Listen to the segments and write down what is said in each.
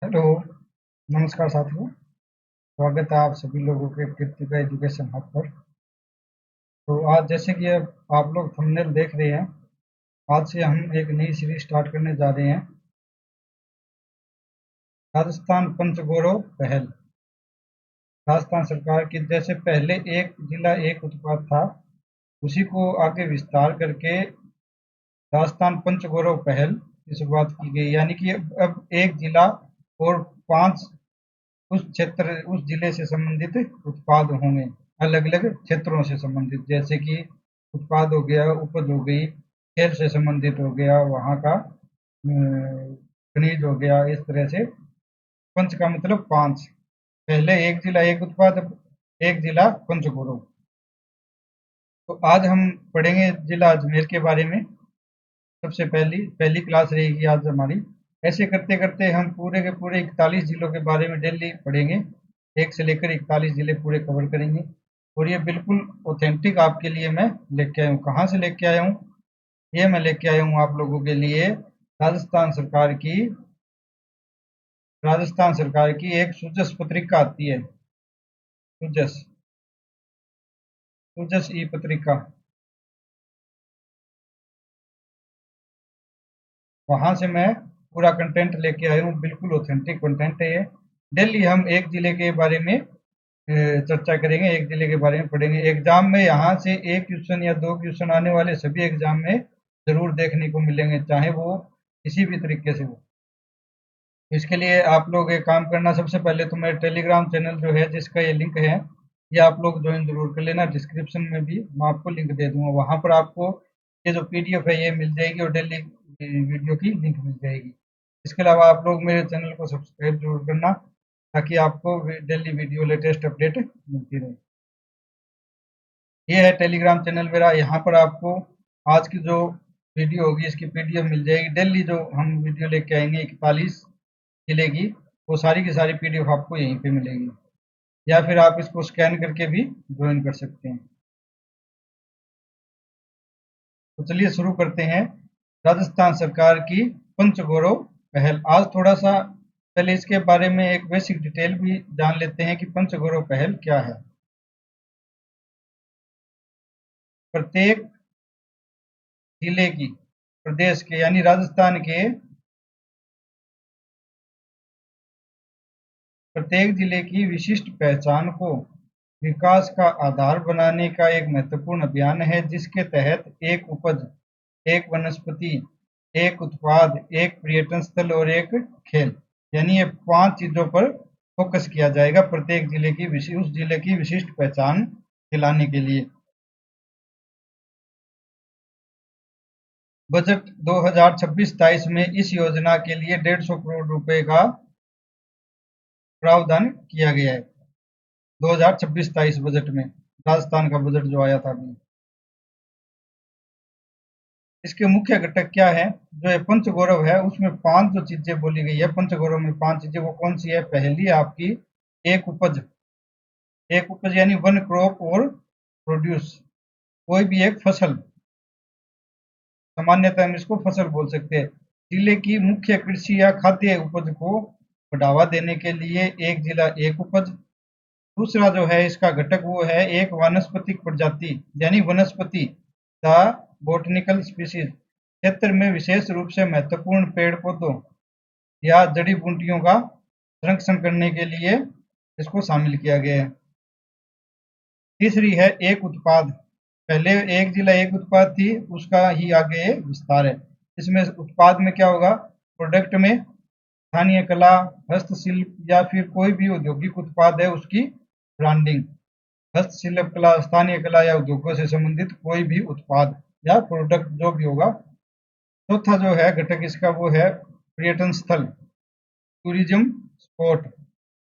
Hello, नमस्कार साथियों। स्वागत है आप सभी लोगों के कृतिका एजुकेशन हब पर। तो आज जैसे कि अब आप लोग थंबनेल देख रहे हैं, आज से हम एक नई सीरीज स्टार्ट करने जा रहे हैं। राजस्थान पंचगौरव पहल। राजस्थान सरकार की जैसे पहले एक जिला एक उत्पाद था, उसी को आगे विस्तार करके राजस्थान पंचगौरव पहल की शुरुआत की गई। यानी कि अब एक जिला और 5 उस क्षेत्र उस जिले से संबंधित उत्पाद होंगे, अलग अलग क्षेत्रों से संबंधित, जैसे कि उत्पाद हो गया, उपज हो गई, खेल से संबंधित हो गया, वहाँ का खनिज हो गया। इस तरह से पंच का मतलब 5। पहले एक जिला एक उत्पाद, अब एक जिला पंचगौरव। तो आज हम पढ़ेंगे जिला अजमेर के बारे में। सबसे पहली पहली क्लास रहेगी आज हमारी। ऐसे करते करते हम पूरे के पूरे 41 जिलों के बारे में डेली पढ़ेंगे। 1 से लेकर 41 जिले पूरे कवर करेंगे। और ये बिल्कुल ऑथेंटिक आपके लिए मैं लेके आया हूँ। कहाँ से लेके आया हूँ? ये मैं लेके आया हूँ आप लोगों के लिए राजस्थान सरकार की एक सुजस पत्रिका आती है। सुजस सुजस ई पत्रिका, वहां से मैं पूरा कंटेंट लेके आया हूँ। बिल्कुल ऑथेंटिक कंटेंट है ये। डेली हम एक जिले के बारे में चर्चा करेंगे, एक जिले के बारे में पढ़ेंगे। एग्जाम में यहाँ से एक क्वेश्चन या 2 क्वेश्चन आने वाले सभी एग्जाम में जरूर देखने को मिलेंगे, चाहे वो किसी भी तरीके से हो। इसके लिए आप लोग एक काम करना, सबसे पहले तो मेरे टेलीग्राम चैनल जो है, जिसका ये लिंक है, ये आप लोग ज्वाइन जरूर कर लेना। डिस्क्रिप्शन में भी मैं आपको लिंक दे दूंगा, वहां पर आपको ये जो पीडीएफ है ये मिल जाएगी और डेली वीडियो की लिंक मिल जाएगी। इसके अलावा आप लोग मेरे चैनल को सब्सक्राइब जरूर करना, ताकि आपको डेली वीडियो लेटेस्ट अपडेट मिलती रहे। ये है टेलीग्राम चैनल मेरा। यहाँ पर आपको आज की जो वीडियो होगी इसकी पीडीएफ मिल जाएगी। डेली जो हम वीडियो लेके आएंगे 41 जिले की, वो सारी की सारी पीडीएफ आपको यहीं पे मिलेगी, या फिर आप इसको स्कैन करके भी ज्वाइन कर सकते हैं। तो चलिए शुरू करते हैं। राजस्थान सरकार की पंचगौरव पहल। आज थोड़ा सा पहले इसके बारे में एक बेसिक डिटेल भी जान लेते हैं कि पंचगौरव पहल क्या है। प्रत्येक जिले की, प्रदेश के यानी राजस्थान के प्रत्येक जिले की विशिष्ट पहचान को विकास का आधार बनाने का एक महत्वपूर्ण अभियान है, जिसके तहत एक उपज, एक वनस्पति, एक उत्पाद, एक पर्यटन स्थल और एक खेल, यानी ये 5 चीजों पर फोकस किया जाएगा प्रत्येक जिले की उस जिले की विशिष्ट पहचान दिलाने के लिए। बजट 2026-27 में इस योजना के लिए 150 करोड़ रुपए का प्रावधान किया गया है। 2026-27 बजट में राजस्थान का बजट जो आया था अभी। इसके मुख्य घटक क्या है? जो ये पंचगौरव है उसमें 5 जो चीजें बोली गई है, पंचगौरव में 5 चीजें, वो कौन सी है? पहली आपकी एक उपज। एक उपज यानी वन क्रॉप और प्रोड्यूस, कोई भी एक फसल। सामान्यतः हम इसको फसल बोल सकते हैं। जिले की मुख्य कृषि या खाद्य उपज को बढ़ावा देने के लिए एक जिला एक उपज। दूसरा जो है इसका घटक वो है एक वानस्पतिक प्रजाति, यानी वनस्पति, द बोटनिकल स्पीशीज। क्षेत्र में विशेष रूप से महत्वपूर्ण पेड़ पौधों या जड़ी बूटियों का संरक्षण करने के लिए इसको शामिल किया गया है। तीसरी है एक उत्पाद। पहले एक जिला एक उत्पाद थी, उसका ही आगे विस्तार है। इसमें उत्पाद में क्या होगा? प्रोडक्ट में स्थानीय कला, हस्तशिल्प या फिर कोई भी औद्योगिक उत्पाद है उसकी ब्रांडिंग। हस्तशिल्प कला, स्थानीय कला या उद्योगों से संबंधित कोई भी उत्पाद या प्रोडक्ट जो भी होगा। चौथा जो है घटक इसका वो है पर्यटन स्थल, टूरिज्म स्पॉट।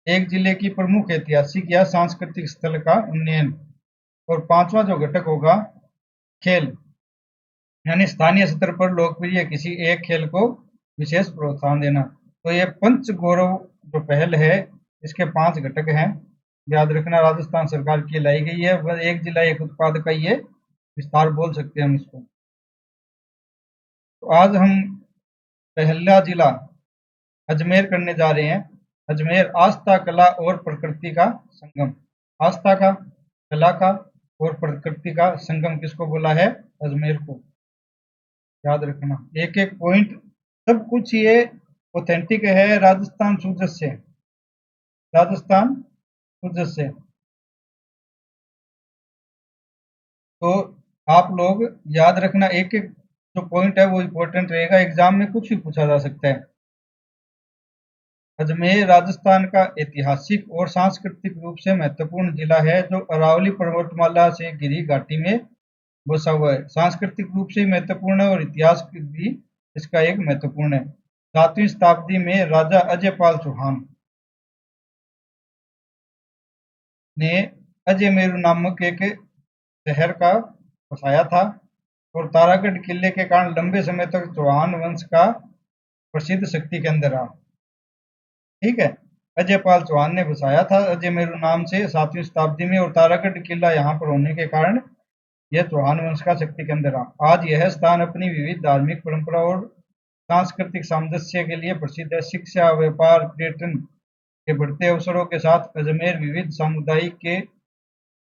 एक जिले की प्रमुख ऐतिहासिक या सांस्कृतिक स्थल का उन्नयन। और पांचवा जो घटक होगा खेल, यानी स्थानीय स्तर पर लोकप्रिय किसी एक खेल को विशेष प्रोत्साहन देना। तो ये पंच गौरव जो पहल है, इसके 5 घटक हैं। याद रखना, राजस्थान सरकार की लाई गई है। बस एक जिला एक उत्पाद का ये विस्तार बोल सकते हैं हम इसको। तो आज हम पहला जिला अजमेर करने जा रहे हैं। अजमेर आस्था, कला और प्रकृति का संगम। आस्था का, कला का और प्रकृति का संगम किसको बोला है? अजमेर को। याद रखना एक एक पॉइंट, सब कुछ ये ऑथेंटिक है राजस्थान सूरत से। राजस्थान सूरत से। तो आप लोग याद रखना, एक एक जो पॉइंट है वो इम्पोर्टेंट रहेगा, एग्जाम में कुछ भी पूछा जा सकता है। अजमेर राजस्थान का ऐतिहासिक और सांस्कृतिक रूप से महत्वपूर्ण जिला है, जो अरावली पर्वतमाला से घिरी घाटी में बसा हुआ है। सांस्कृतिक रूप से महत्वपूर्ण है और इतिहास भी इसका एक महत्वपूर्ण है। 7वीं शताब्दी में राजा अजयपाल चौहान ने अजयमेरु नामक एक शहर का बसाया था और तारागढ़ किले के कारण लंबे समय तक चौहान वंश का प्रसिद्ध शक्ति केंद्र रहा। ठीक है, अजयपाल चौहान ने बसाया था अजयमेरु नाम से 7वीं शताब्दी में, और तारागढ़ किला यहाँ पर होने के कारण यह चौहान वंश का शक्ति केंद्र रहा। आज यह स्थान अपनी विविध धार्मिक परंपरा और सांस्कृतिक सामंजस्य के लिए प्रसिद्ध है। शिक्षा, व्यापार, पर्यटन के बढ़ते अवसरों के साथ अजमेर विविध समुदायों के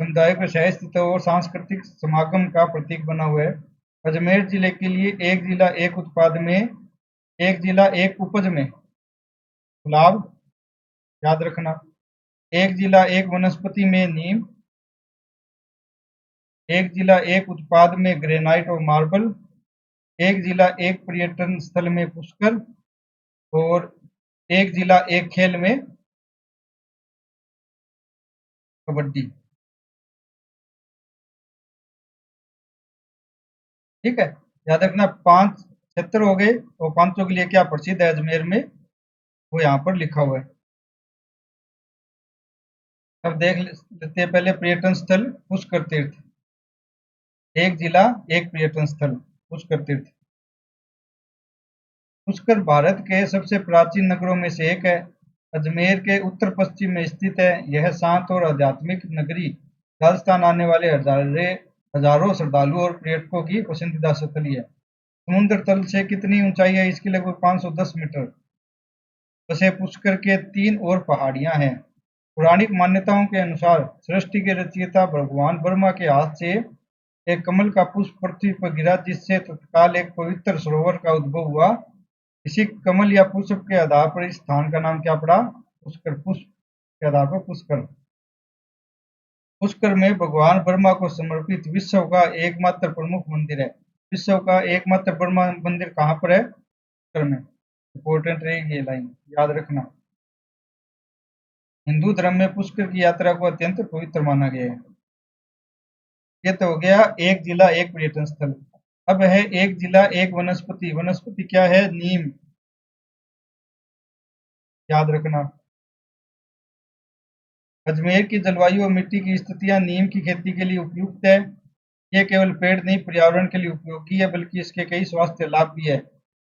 सहअस्तित्व और सांस्कृतिक समागम का प्रतीक बना हुआ है। अजमेर जिले के लिए एक जिला एक उत्पाद में, एक जिला एक उपज में गुलाब, याद रखना, एक जिला एक वनस्पति में नीम, एक जिला एक उत्पाद में ग्रेनाइट और मार्बल, एक जिला एक पर्यटन स्थल में पुष्कर, और एक जिला एक खेल में कबड्डी। ठीक है, याद रखना 5 क्षेत्र हो गए, और पांचों के लिए क्या प्रसिद्ध है अजमेर में, वो यहाँ पर लिखा हुआ है। अब देख लेते हैं पहले पर्यटन स्थल पुष्कर तीर्थ। एक जिला एक पर्यटन स्थल पुष्कर तीर्थ। पुष्कर भारत के सबसे प्राचीन नगरों में से एक है। अजमेर के उत्तर पश्चिम में स्थित है। यह शांत और आध्यात्मिक नगरी राजस्थान आने वाले हजारों श्रद्धालुओं और पर्यटकों की पसंदीदा स्थली है। समुद्र तल से कितनी ऊंचाई है इसकी? लगभग 510 मीटर। वैसे पुष्कर के 3 और पहाड़ियां हैं। पौराणिक मान्यताओं के अनुसार सृष्टि के रचयिता भगवान ब्रह्मा के हाथ से एक कमल का पुष्प पृथ्वी पर गिरा, जिससे तत्काल एक पवित्र सरोवर का उद्भव हुआ। इसी कमल या पुष्प के आधार पर इस स्थान का नाम क्या पड़ा? पुष्कर। पुष्प के आधार पर पुष्कर। पुष्कर में भगवान ब्रह्मा को समर्पित विश्व का एकमात्र प्रमुख मंदिर है। विश्व का एकमात्र ब्रह्मा मंदिर कहाँ पर है? पुष्कर में। इंपॉर्टेंट रहेगी ये लाइन, याद रखना। हिंदू धर्म में पुष्कर की यात्रा को अत्यंत पवित्र माना गया है। ये तो हो गया एक जिला एक पर्यटन स्थल। अब है एक जिला एक वनस्पति। वनस्पति क्या है? नीम, याद रखना। अजमेर की जलवायु और मिट्टी की स्थितियां नीम की खेती के लिए उपयुक्त है। ये केवल पेड़ नहीं, पर्यावरण के लिए उपयोगी है, बल्कि इसके कई स्वास्थ्य लाभ भी है।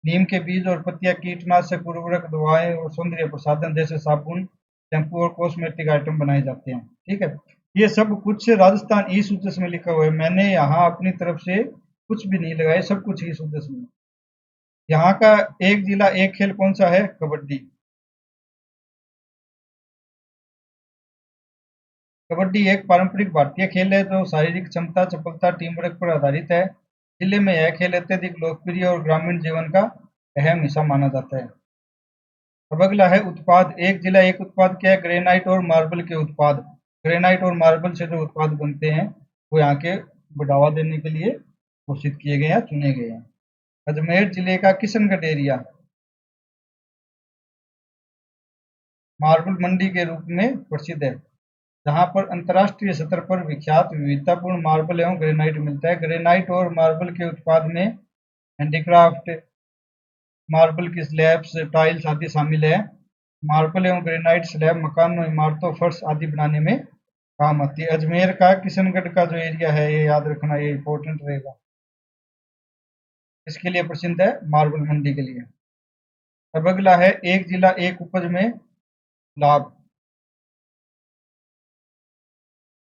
नीम के बीज और पत्तियां कीटनाशक, उर्वरक, दवाएं और सौंदर्य प्रसाधन जैसे साबुन, शैम्पू और कॉस्मेटिक आइटम बनाए जाते हैं। ठीक है, ये सब कुछ राजस्थान ई सूचस में लिखा हुआ है। मैंने यहाँ अपनी तरफ से कुछ भी नहीं लगाया, सब कुछ ई सूचस में। यहाँ का एक जिला एक खेल कौन सा है? कबड्डी। कबड्डी एक पारंपरिक भारतीय खेल है जो शारीरिक क्षमता, चपलता, टीम वर्क पर आधारित है। जिले में यह खेल अत्यधिक लोकप्रिय और ग्रामीण जीवन का अहम हिस्सा माना जाता है। अब अगला है उत्पाद। एक जिला एक उत्पाद क्या है? ग्रेनाइट और मार्बल के उत्पाद। ग्रेनाइट और मार्बल से जो उत्पाद बनते हैं वो यहाँ के बढ़ावा देने के लिए घोषित किए गए हैं, चुने गए हैं। अजमेर जिले का किशनगढ़ एरिया मार्बल मंडी के रूप में प्रसिद्ध है, जहां पर अंतर्राष्ट्रीय स्तर पर विख्यात विविधतापूर्ण मार्बल एवं ग्रेनाइट मिलता है। ग्रेनाइट और मार्बल के उत्पाद में हैंडीक्राफ्ट, मार्बल की स्लैब्स, टाइल्स आदि शामिल है। मार्बल एवं ग्रेनाइट स्लैब मकानों, इमारतों, फर्श आदि बनाने में काम आती है। अजमेर का किशनगढ़ का जो एरिया है, ये याद रखना, ये इंपॉर्टेंट रहेगा। इसके लिए प्रसिद्ध है? मार्बल मंडी के लिए। अब अगला है एक जिला एक उपज में लाभ।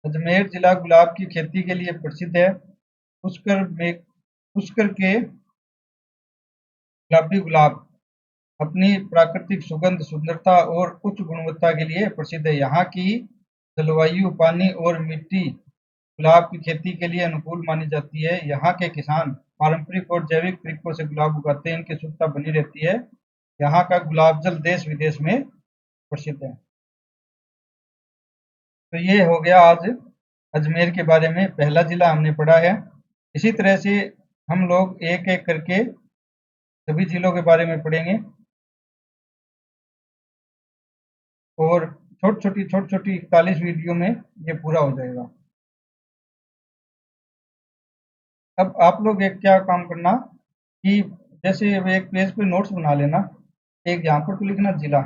अजमेर जिला गुलाब की खेती के लिए प्रसिद्ध है। पुष्कर के गुलाबी गुलाब अपनी प्राकृतिक सुगंध, सुंदरता और उच्च गुणवत्ता के लिए प्रसिद्ध है। यहाँ की जलवायु, पानी और मिट्टी गुलाब की खेती के लिए अनुकूल मानी जाती है। यहाँ के किसान पारंपरिक और जैविक तरीकों से गुलाब उगाते हैं, इनकी शुद्धता बनी रहती है। यहाँ का गुलाब जल देश विदेश में प्रसिद्ध है। तो ये हो गया आज अजमेर के बारे में, पहला जिला हमने पढ़ा है। इसी तरह से हम लोग एक एक करके सभी जिलों के बारे में पढ़ेंगे और छोटी छोटी 41 वीडियो में ये पूरा हो जाएगा। अब आप लोग एक क्या काम करना कि जैसे एक पेज पे नोट्स बना लेना, एक यहाँ पर तो लिखना जिला,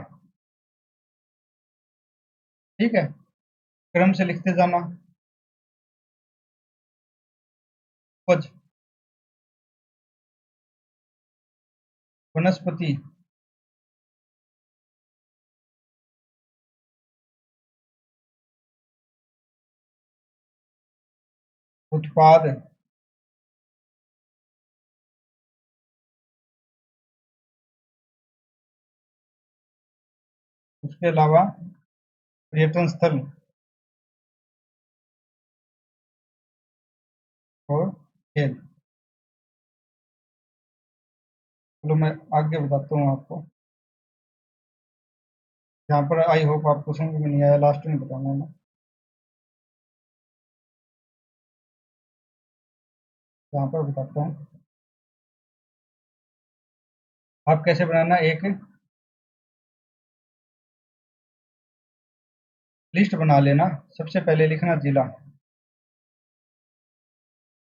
ठीक है, क्रम से लिखते जाना। उपज, वनस्पति, उत्पाद, उसके अलावा पर्यटन स्थल और खेल। चलो मैं आगे बताता हूँ आपको। यहाँ पर आई होप आपको समझ में नहीं आया, लास्ट में बताऊंगा मैं। यहाँ पर बताता हूँ आप कैसे बनाना। एक लिस्ट बना लेना, सबसे पहले लिखना जिला,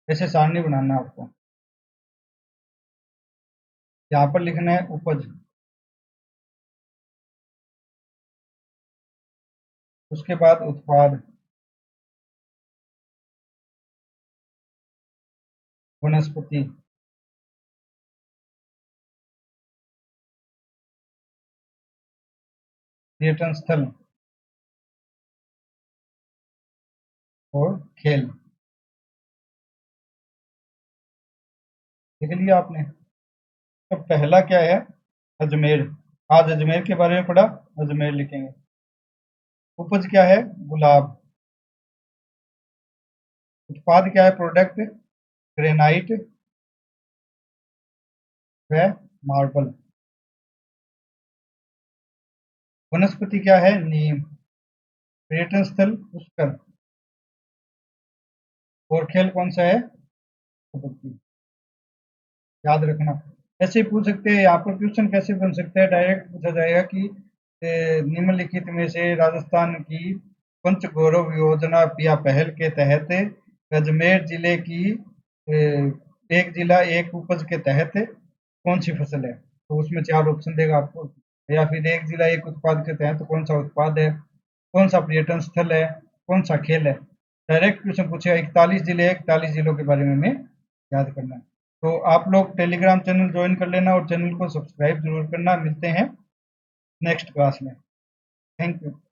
ऐसे सारणी बनाना है आपको। यहाँ पर लिखना है उपज, उसके बाद उत्पाद, वनस्पति, पर्यटन स्थल और खेल। लिख लिया आपने? तो पहला क्या है? अजमेर। आज अजमेर के बारे में पढ़ा, अजमेर लिखेंगे। उपज क्या है? गुलाब। उत्पाद क्या है? प्रोडक्ट, ग्रेनाइट व मार्बल। वनस्पति क्या है? नीम। पर्यटन स्थल पुष्कर। और खेल कौन सा है? कबड्डी। याद रखना। ऐसे ही पूछ सकते हैं, यहाँ पर क्वेश्चन कैसे बन सकता है, डायरेक्ट पूछा जाएगा कि निम्नलिखित में से राजस्थान की पंच गौरव योजना या पहल के तहत अजमेर जिले की एक जिला एक उपज के तहत कौन सी फसल है? तो उसमें चार ऑप्शन देगा आपको। या फिर एक जिला एक उत्पाद के तहत कौन सा उत्पाद है, कौन सा पर्यटन स्थल है, कौन सा खेल है। डायरेक्ट क्वेश्चन पूछेगा। 41 जिले, 41 जिलों के बारे में हमें याद करना है। तो आप लोग टेलीग्राम चैनल ज्वाइन कर लेना और चैनल को सब्सक्राइब जरूर करना। मिलते हैं नेक्स्ट क्लास में। Thank you.